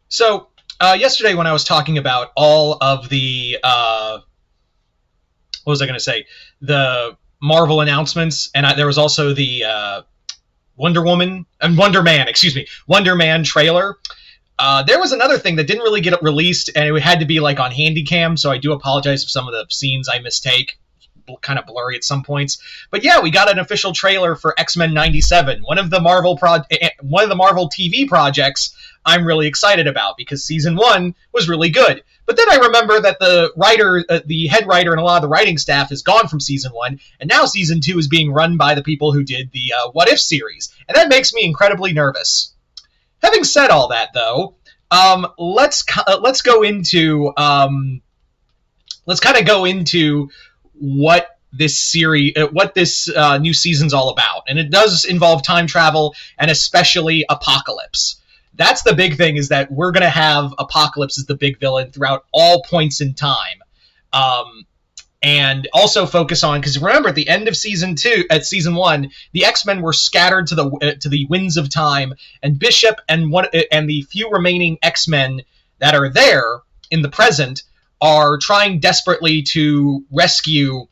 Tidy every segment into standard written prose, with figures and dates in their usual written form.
So yesterday, when I was talking about all of the what was I going to say, the Marvel announcements, and there was also the Wonder Woman and Wonder Man, excuse me, Wonder Man trailer. There was another thing that didn't really get released, and it had to be like on Handycam. So I do apologize if some of the scenes I mistake, kind of blurry at some points. But yeah, we got an official trailer for X-Men #97, one of the Marvel TV projects I'm really excited about because season 1 was really good. But then I remember that the head writer, and a lot of the writing staff is gone from season 1, and now season 2 is being run by the people who did the What If series, and that makes me incredibly nervous. Having said all that, though, let's go into let's kind of go into what this new season's all about, and it does involve time travel and especially Apocalypse. That's the big thing, is that we're going to have Apocalypse as the big villain throughout all points in time. And also focus on, because remember, at the end of season 1, the X-Men were scattered to the winds of time, and Bishop and the few remaining X-Men that are there in the present are trying desperately to rescue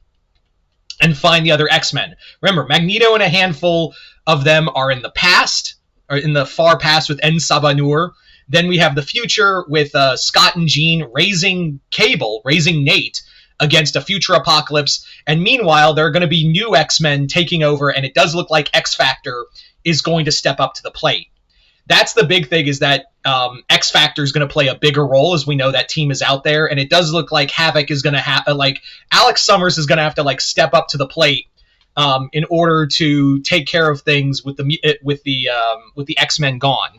and find the other X-Men. Remember, Magneto and a handful of them are in the past, or in the far past with En Sabah Nur. Then we have the future with Scott and Jean raising Nate against a future Apocalypse. And meanwhile, there are going to be new X-Men taking over, and it does look like X-Factor is going to step up to the plate. That's the big thing, is that X-Factor is going to play a bigger role, as we know that team is out there, and it does look like Havoc is going to have, Alex Summers is going to have to, step up to the plate in order to take care of things with the X-Men gone.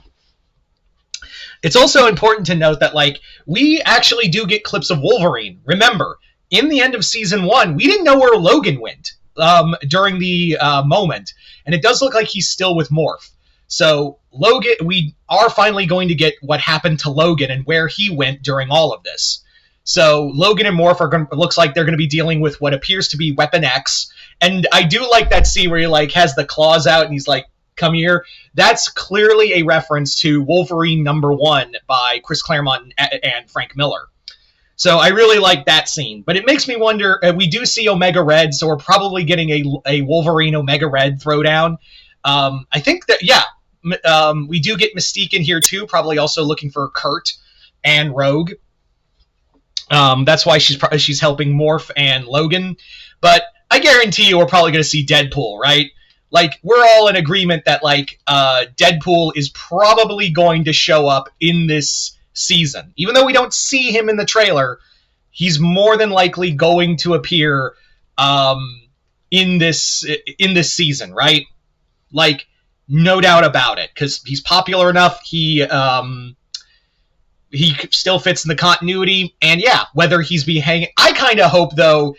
It's also important to note that, we actually do get clips of Wolverine. Remember, in the end of season 1, we didn't know where Logan went during the moment, and it does look like he's still with Morph. So Logan, we are finally going to get what happened to Logan and where he went during all of this. So Logan and Morph looks like they're going to be dealing with what appears to be Weapon X, and I do like that scene where he has the claws out and he's like, "Come here." That's clearly a reference to Wolverine #1 by Chris Claremont and Frank Miller. So I really like that scene. But it makes me wonder, we do see Omega Red, so we're probably getting a Wolverine Omega Red throwdown. I think that, we do get Mystique in here too, probably also looking for Kurt and Rogue. That's why she's helping Morph and Logan. But I guarantee you we're probably going to see Deadpool, right? We're all in agreement that, Deadpool is probably going to show up in this season. Even though we don't see him in the trailer, he's more than likely going to appear in this season, right? No doubt about it, because he's popular enough. He still fits in the continuity, and whether he's hanging, I kind of hope though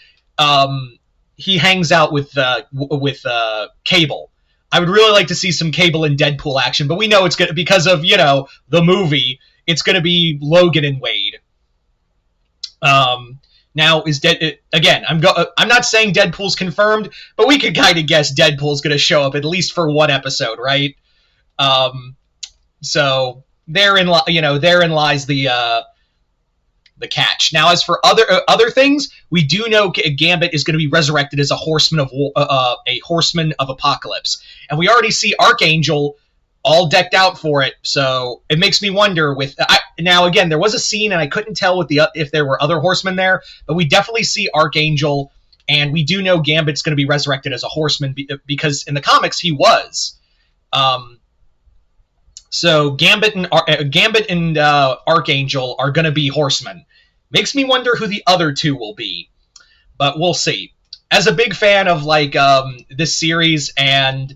he hangs out with Cable. I would really like to see some Cable and Deadpool action, but we know it's gonna, because of the movie, it's gonna be Logan and Wade. Now is again? I'm not saying Deadpool's confirmed, but we could kind of guess Deadpool's going to show up at least for one episode, right? So therein lies the catch. Now, as for other things, we do know Gambit is going to be resurrected as a horseman of Apocalypse, and we already see Archangel all decked out for it. So it makes me wonder. Now again, there was a scene, and I couldn't tell if there were other horsemen there, but we definitely see Archangel, and we do know Gambit's going to be resurrected as a horseman because in the comics he was. So Gambit and Archangel are going to be horsemen. Makes me wonder who the other two will be, but we'll see. As a big fan of this series, and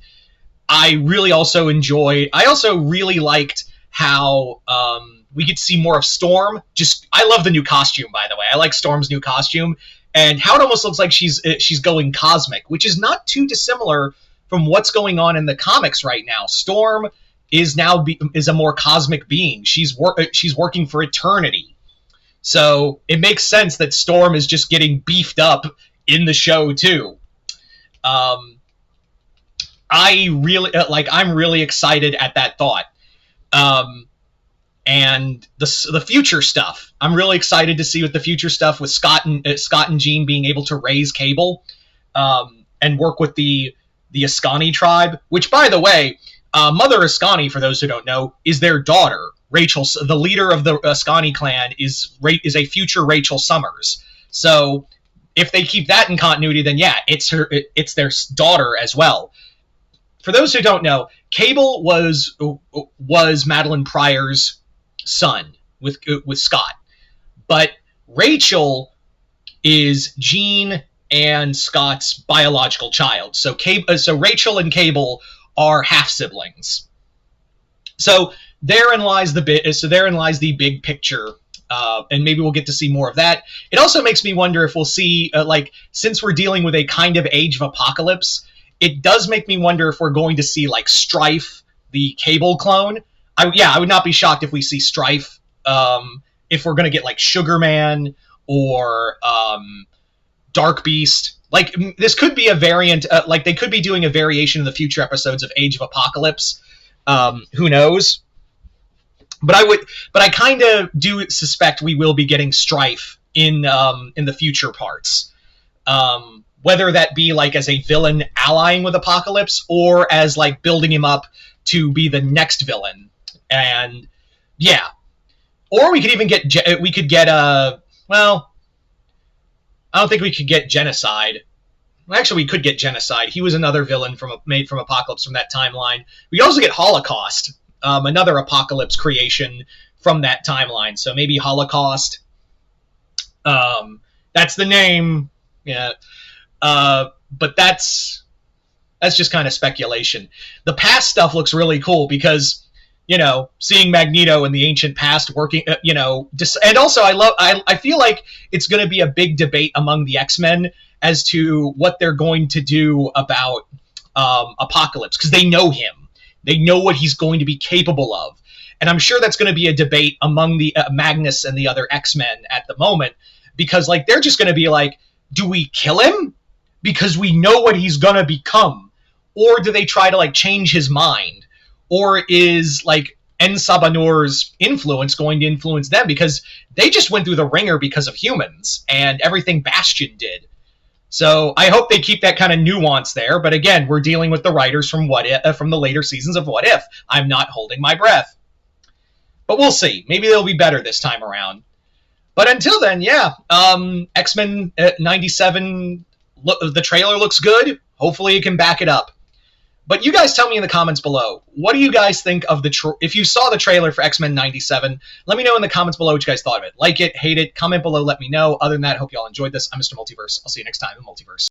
I also really liked how we get to see more of Storm. I love the new costume, by the way. I like Storm's new costume, and how it almost looks like she's going cosmic, which is not too dissimilar from what's going on in the comics right now. Storm is a more cosmic being. She's working for eternity. So it makes sense that Storm is just getting beefed up in the show too. I'm really excited at that thought. and the future stuff. I'm really excited to see what the future stuff with Scott and Jean being able to raise Cable, and work with the Askani tribe. Which, by the way, Mother Askani, for those who don't know, is their daughter. Rachel, the leader of the Askani clan, is a future Rachel Summers. So if they keep that in continuity, then yeah, it's their daughter as well. For those who don't know, Cable was Madeline Pryor's son with Scott, but Rachel is Jean and Scott's biological child. So Rachel and Cable are half siblings. So therein lies the big picture, and maybe we'll get to see more of that. It also makes me wonder if we'll see, since we're dealing with a kind of Age of Apocalypse, it does make me wonder if we're going to see like Strife, the Cable clone. I would not be shocked if we see Strife. If we're going to get like Sugar Man or Dark Beast. Like, this could be a variant, they could be doing a variation in the future episodes of Age of Apocalypse. Who knows? But I kind of do suspect we will be getting Strife in the future parts. Whether that be like as a villain allying with Apocalypse, or as like building him up to be the next villain. And yeah. Or we could even get I don't think we could get Genocide. Well, actually, we could get Genocide. He was another villain made from Apocalypse from that timeline. We could also get Holocaust, another Apocalypse creation from that timeline. So maybe Holocaust. That's the name. Yeah. But that's just kind of speculation. The past stuff looks really cool because, seeing Magneto in the ancient past working, and also I feel like it's going to be a big debate among the X-Men as to what they're going to do about Apocalypse, because they know him. They know what he's going to be capable of. And I'm sure that's going to be a debate among the Magnus and the other X-Men at the moment, because they're just going to be like, do we kill him because we know what he's going to become? Or do they try to change his mind? Or is En Sabanor's influence going to influence them? Because they just went through the ringer because of Humans and everything Bastion did. So I hope they keep that kind of nuance there. But again, we're dealing with the writers from from the later seasons of What If. I'm not holding my breath. But we'll see. Maybe they'll be better this time around. But until then, yeah. X-Men 97, the trailer looks good. Hopefully it can back it up. But you guys tell me in the comments below, what do you guys think of if you saw the trailer for X-Men 97, let me know in the comments below what you guys thought of it. Like it, hate it, comment below, let me know. Other than that, hope you all enjoyed this. I'm Mr. Multiverse. I'll see you next time in Multiverse.